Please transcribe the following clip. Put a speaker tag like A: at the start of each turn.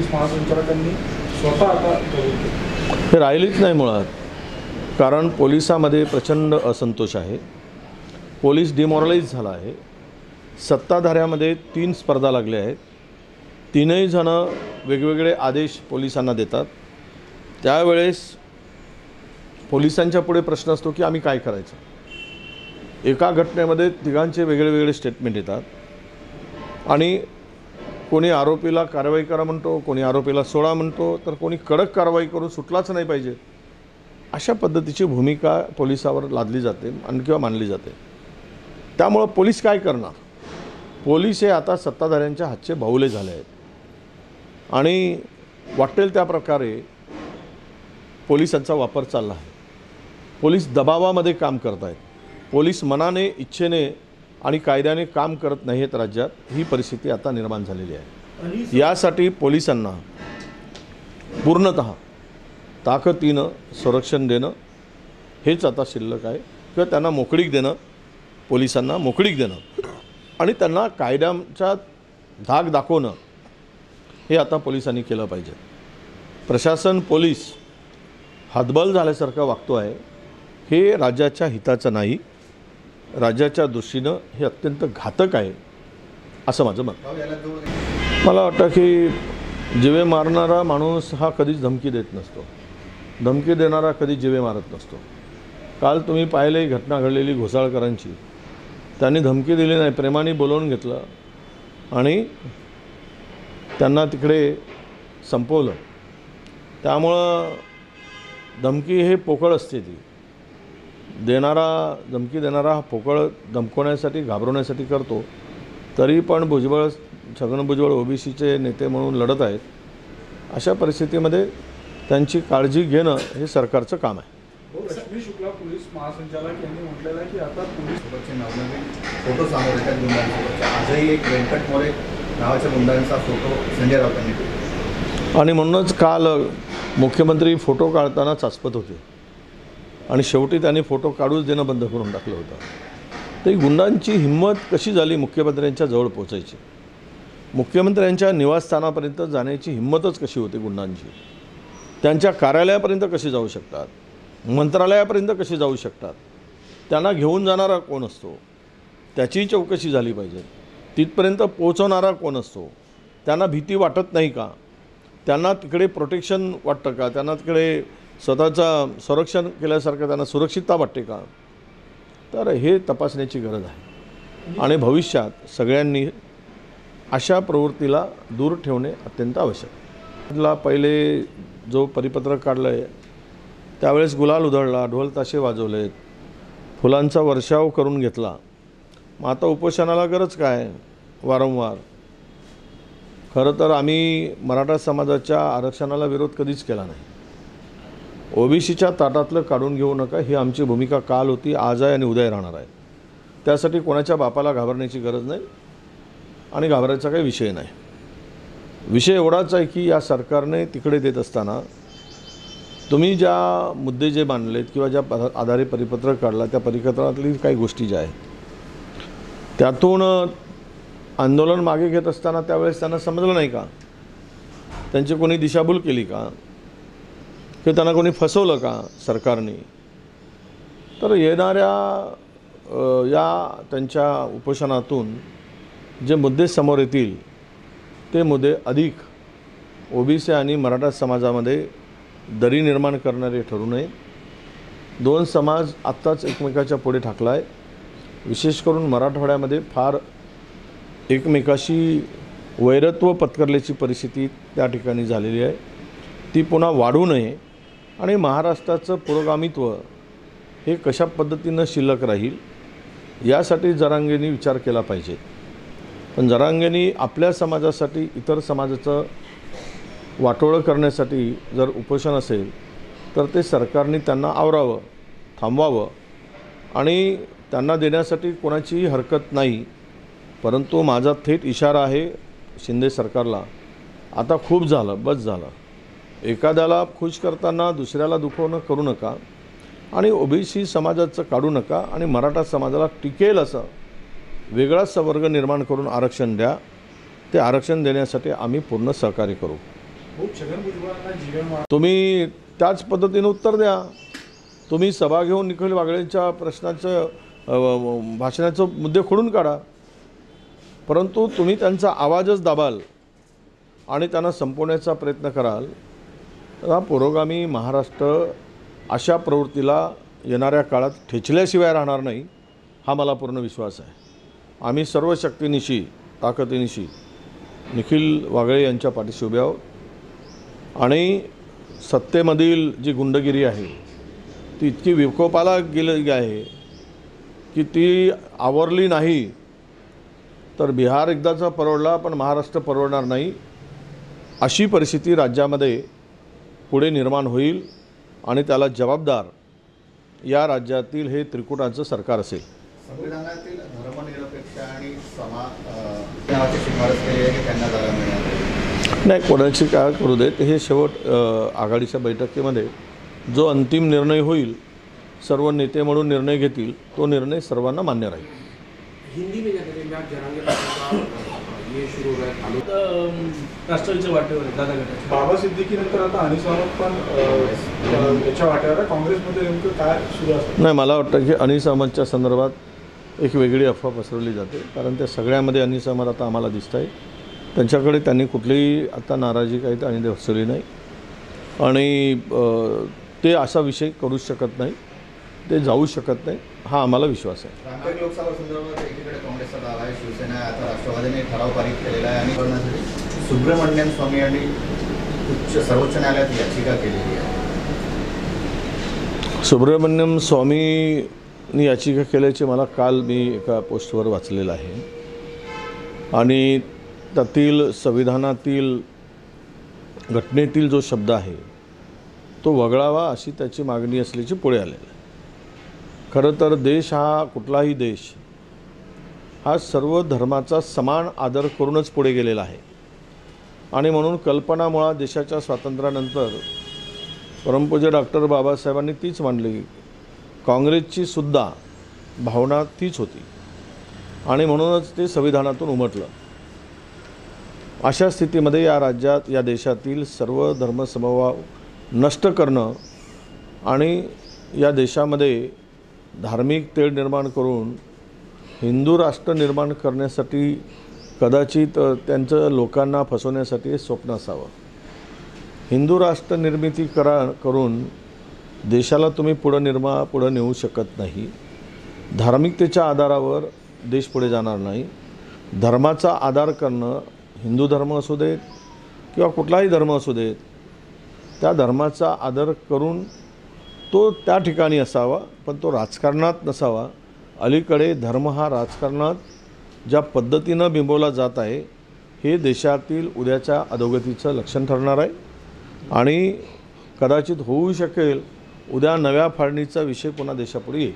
A: Police महासंचालकांनी स्वतः आता कबूल केलं.
B: हे राहिलीच नाही मुळात, कारण पोलिसामध्ये प्रचंड असंतोष आहे. पोलीस डिमॉरलाइज झाला आहे. सत्ताधाऱ्यामध्ये 3 स्पर्धा लागल्या आहेत. 3ही जणं वेगवेगळे आदेश पोलिसांना देतात. त्यावेळेस पोलिसांच्या पुढे प्रश्न असतो की आम्ही काय करायचं. एका घटनेमध्ये तिघांचे वेगळे वेगळे स्टेटमेंट येतात आणि कोणी आरोपीला कारवाई करा म्हणतो, कोणी आरोपीला सोडा म्हणतो, तर कोणी कडक कारवाई करून सुटलाच नाही पाहिजे, अशा पद्धतीची भूमिका पोलिसावर लादली जाते आणि किंवा मानली जाते. त्यामुळं पोलीस काय करणार. पोलीस हे आता सत्ताधाऱ्यांच्या हातचे बाहुले झाले आहेत आणि वाटेल त्या प्रकारे पोलिसांचा वापर चालला आहे. पोलीस दबावामध्ये काम करत आहेत. पोलीस मनाने, इच्छेने आणि कायद्याने काम करत नाहीत राज्यात. ही परिस्थिती आता निर्माण झालेली आहे. यासाठी पोलिसांना पूर्णतः ताकदीनं संरक्षण देणं हेच आता शिल्लक आहे, किंवा त्यांना मोकळीक देणं, पोलिसांना मोकळीक देणं आणि त्यांना कायद्याचा धाक दाखवणं हे आता पोलिसांनी केलं पाहिजे. प्रशासन, पोलीस हतबल झाल्यासारखं वागतो आहे. हे राज्याच्या हिताचं नाही. राज्याच्या दृष्टीनं हे अत्यंत घातक आहे असं माझं मत. मला वाटतं की जीवे मारणारा माणूस हा कधीच धमकी देत नसतो. धमकी देणारा कधी जीवे मारत नसतो. काल तुम्ही पाहिले घटना घडलेली घोसाळकरांची. त्यांनी धमकी दिली नाही, प्रेमाने बोलवून घेतलं आणि त्यांना तिकडे संपवलं. त्यामुळं धमकी हे पोकळ असते. ती धमकी देणारा हा पोकळ धमकवण्यासाठी, घाबरवण्यासाठी करतो. तरी पण भुजबळ, छगन भुजबळ ओबीसीचे नेते म्हणून लढत आहेत. अशा परिस्थितीमध्ये त्यांची काळजी घेणं हे सरकारचं काम आहे.
A: रश्मी शुक्ला पोलीस महासंचालक यांनी म्हटलेलं आहे की आता पोलीस
C: फोटो समोर येतात गुंडांसोबतचे. आजही एक व्यंकट मोरे नावाच्या गुंडांचा फोटो संजय राऊतांनी दिला
B: आणि म्हणूनच काल मुख्यमंत्री फोटो काढताना चाचपत होते आणि शेवटी त्यांनी फोटो काढूच देणं बंद करून टाकलं होतं. तर गुंडांची हिंमत कशी झाली मुख्यमंत्र्यांच्या जवळ पोहोचायची. मुख्यमंत्र्यांच्या निवासस्थानापर्यंत जाण्याची हिंमतच कशी होती गुंडांची. त्यांच्या कार्यालयापर्यंत कशी जाऊ शकतात, मंत्रालयापर्यंत कशी जाऊ शकतात. त्यांना घेऊन जाणारा कोण असतो, त्याची चौकशी झाली पाहिजे. तिथपर्यंत पोहोचवणारा कोण असतो, त्यांना भीती वाटत नाही का, त्यांना तिकडे प्रोटेक्शन वाटतं का, त्यांना तिकडे स्वतःचं संरक्षण केल्यासारखं त्यांना सुरक्षितता वाटते का. तर हे तपासण्याची गरज आहे आणि भविष्यात सगळ्यांनी अशा प्रवृत्तीला दूर ठेवणे अत्यंत आवश्यक आहे. पहिले जो परिपत्रक काढलं आहे त्यावेळेस गुलाल उधळला, ढोल ताशे वाजवलेत, फुलांचा वर्षाव करून घेतला. मग आता उपोषणाला गरज काय वारंवार. खरं तर आम्ही मराठा समाजाच्या आरक्षणाला विरोध कधीच केला नाही. ओबीसीच्या ताटातलं काढून घेऊ नका ही आमची भूमिका काल होती, आज आहे आणि उद्या राहणार आहे. त्यासाठी कोणाच्या बापाला घाबरण्याची गरज नाही आणि घाबरायचा काही विषय नाही. विषय एवढाच आहे की या सरकारने तिकडे देत असताना तुम्ही ज्या मुद्दे जे मांडलेत किंवा ज्या आधारे परिपत्रक काढला त्या परिपत्रकातली काही गोष्टी ज्या आहेत त्यातून आंदोलन मागे घेत असताना त्यावेळेस त्यांना समजलं नाही का, त्यांची कोणी दिशाभूल केली का, की त्यांना कोणी फसवलं का सरकारने. तर येणाऱ्या या त्यांच्या उपोषणातून जे मुद्दे समोर येतील ते मुद्दे अधिक ओबीसी आणि मराठा समाजामध्ये दरी निर्माण करणारे ठरू नये. 2 समाज आत्ताच एकमेकाच्या पुढे ठाकला आहे. विशेष करून मराठवाड्यामध्ये फार एकमेकाशी वैरत्व पत्करल्याची परिस्थिती त्या ठिकाणी झालेली आहे. ती पुन्हा वाढू नये आणि महाराष्ट्राचं पुरोगामित्व हे कशा पद्धतीनं शिल्लक राहील यासाठी जरांगेंनी विचार केला पाहिजे. पण जरांगेंनी आपल्या समाजासाठी इतर समाजाचं वाटोळं करण्यासाठी जर उपोषण असेल तर ते सरकारने त्यांना आवरावं, थांबवावं आणि त्यांना देण्यासाठी कोणाचीही हरकत नाही. परंतु माझा थेट इशारा आहे शिंदे सरकारला, आता खूप झालं, बस झालं. एखाद्याला खुश करताना दुसऱ्याला दुखवणं करू नका आणि ओबीसी समाजाचं काढू नका आणि मराठा समाजाला टिकेल असं वेगळाच वर्ग निर्माण करून आरक्षण द्या. ते आरक्षण देण्यासाठी आम्ही पूर्ण सहकार्य करू.
A: खूप छगन भुजबळांना जीवन
B: तुम्ही त्याच पद्धतीने उत्तर द्या. तुम्ही सभा घेऊन निखिल वागळेंच्या प्रश्नाचं भाषणाचं मुद्दे खोडून काढा, परंतु तुम्ही त्यांचा आवाजच दाबाल आणि त्यांना संपवण्याचा प्रयत्न कराल तर हा पुरोगामी महाराष्ट्र अशा प्रवृत्तीला येणाऱ्या काळात ठेचल्याशिवाय राहणार नाही, हा मला पूर्ण विश्वास आहे. आम्ही सर्व शक्तीनिशी ताकदीनिशी निखिल वागळे यांच्या पाठीशी उभे आहोत आणि सत्तेमधील जी गुंडगिरी आहे ती इतकी विकोपाला गेली आहे की ती आवरली नाही तर बिहार एकदाचा परवडला पण महाराष्ट्र परवडणार नाही, अशी परिस्थिती राज्यामध्ये पुढे निर्माण होईल आणि त्याला जबाबदार या राज्यातील हे त्रिकुटाचं सरकार असेल.
C: संविधानातील धर्मनिरपेक्ष आणि नावाची शिफारस केली आहे की त्यांना जागा मिळणार
B: नाही, कोणाची काय करू देत, हे शेवट आघाडीच्या बैठकीमध्ये जो अंतिम निर्णय होईल, सर्व नेते म्हणून निर्णय घेतील, तो निर्णय सर्वांना मान्य राहील.
D: हिंदी में जाते हैं जरांगे का ये शुरू हो रहा है
A: राष्ट्रवादीच्या वाटेवर आहे दादा गटाच्या. बाबा सिद्दीकीनंतर आता अनिस अहमद पण याच्या वाटेवर आहे. काँग्रेसमध्ये नेमकं काय सुरू असतं?
B: नाही, मला वाटतं की अनिस अहमदच्या संदर्भात एक वेगळी अफवा पसरवली जाते, कारण त्या सगळ्यामध्ये अनिस अहमद आता आम्हाला दिसत आहे. त्यांच्याकडे त्यांनी कुठलीही आता नाराजी काही त्यांनी दर्शवली नाही आणि ते असा विषय करू शकत नाही, ते जाऊ शकत नाही, हा आम्हाला विश्वास आहे.
C: रामटेक लोकसभा संदर्भात एकीकडे काँग्रेसचा दावा आहे, शिवसेना आता राष्ट्रवादीने ठराव पारित केलेला आहे आणि करण्यासाठी सुब्रमण्यम स्वामी यांनी सर्वोच्च न्यायालयात याचिका केलेली आहे.
B: सुब्रमण्यम स्वामींनी याचिका केल्याचे मला काल मी एका पोस्टवर वाचलेलं आहे आणि त्यातील संविधानातील घटनेतील जो शब्द आहे तो वगळावा अशी त्याची मागणी असल्याची पुढे आलेलं आहे. खरं तर देश हा, कुठलाही देश हा सर्व धर्माचा समान आदर करूनच पुढे गेलेला आहे आणि म्हणून कल्पना मुळात देशाच्या स्वातंत्र्यानंतर परमपूज्य डॉक्टर बाबासाहेबांनी तीच मांडली. काँग्रेसची सुद्धा भावना तीच होती आणि म्हणूनच ते संविधानातून उमटलं. अशा स्थितीमध्ये या राज्यात, या देशातील सर्व धर्मसमभाव नष्ट करणं आणि या देशामध्ये धार्मिक तेढ निर्माण करून हिंदू राष्ट्र निर्माण करण्यासाठी कदाचित त्यांचं लोकांना फसवण्यासाठी हे स्वप्न असावं. हिंदू राष्ट्र निर्मिती करून देशाला तुम्ही पुढं नेऊ शकत नाही. धार्मिकतेच्या आधारावर देश पुढे जाणार नाही. धर्माचा आधार करणं, हिंदू धर्म असू देत किंवा कुठलाही धर्म असू देत, त्या धर्माचा आदर करून तो त्या ठिकाणी असावा, पण तो राजकारणात नसावा. अलीकडे धर्म हा राजकारणात ज्या पद्धतीनं बिंबवला जात आहे हे देशातील उद्याच्या अधोगतीचं लक्षण ठरणार आहे आणि कदाचित होऊ शकेल उद्या नव्या फाळणीचा विषय पुन्हा देशापुढे येईल.